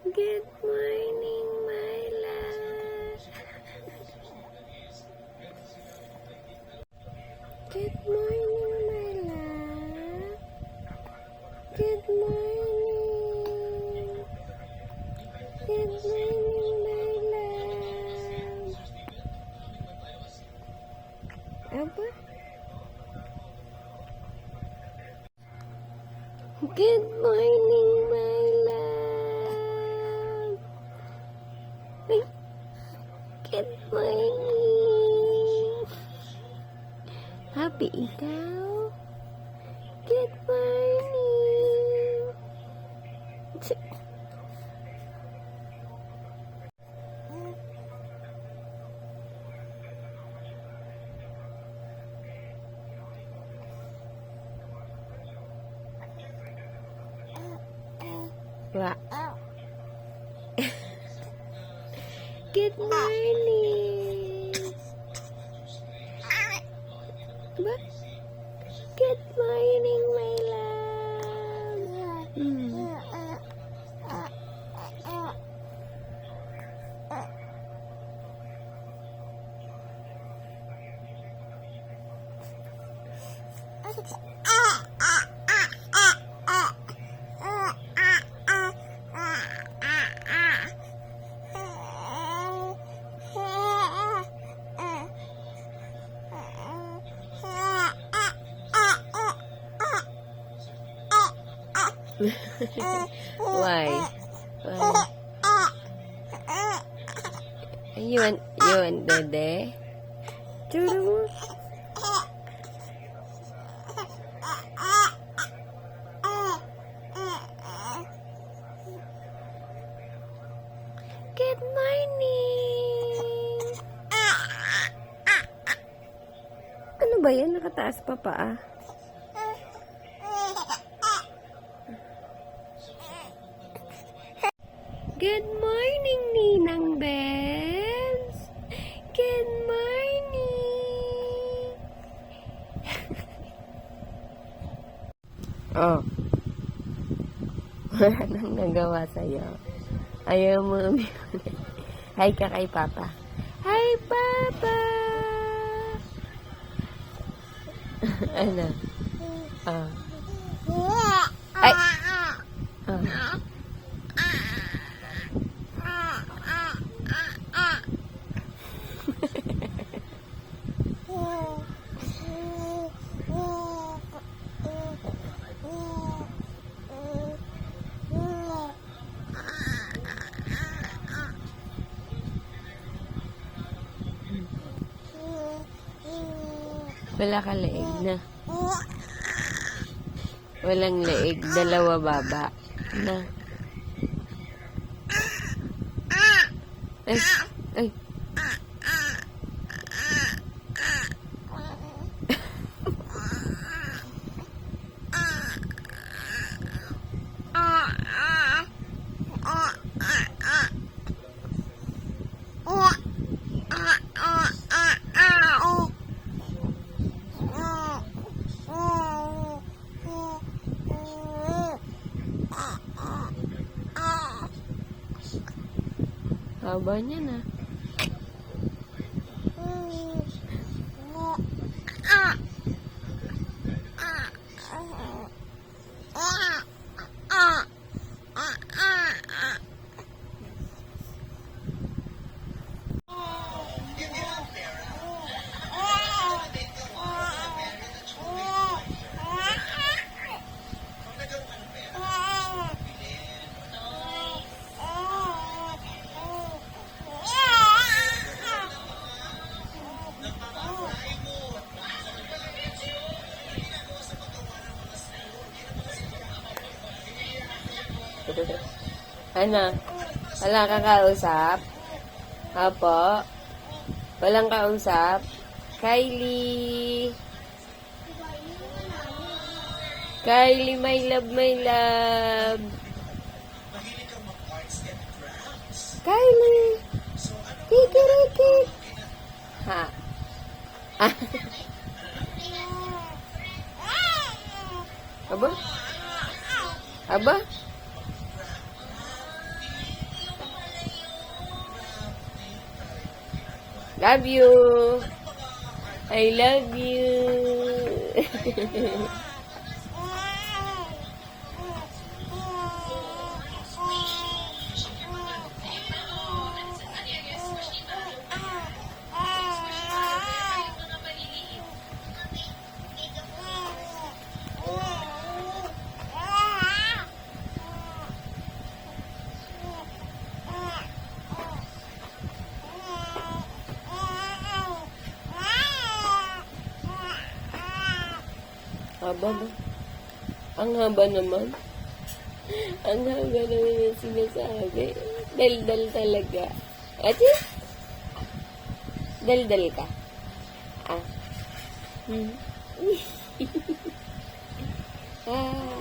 Good morning, my love. Good morning, my love. Good morning. Good morning, my love. Apa? Good morning, my love. Ay, good morning. Happy ikaw? Good morning. Diba? Good morning. Diba? Good morning, my love. Why? Why? You want Dede? Turo mo. Good morning! Ano ba yan? Nakataas pa paa? Good morning, Ninang Bells! Good morning! Oh. Wala nang nagawa sa'yo. Ayaw mo umiwan. Hi ka kay Papa. Hi, Papa! Ano? Oh. Ay! Oh. Wala ka leeg na. Walang leeg. Dalawa baba. Na. Ay. Ay. Haba niya na. Ano? Wala kang kausap? Apo? Walang kausap? Kylie! Kylie, my love, my love! Kylie! Kikirikit! Ha? Aba? Aba? Love you. I love you. Haba ba? Ang haba naman. Ang haba naman yung sinasabi. Daldal talaga. Ate? Daldal ka? Ah. Ah.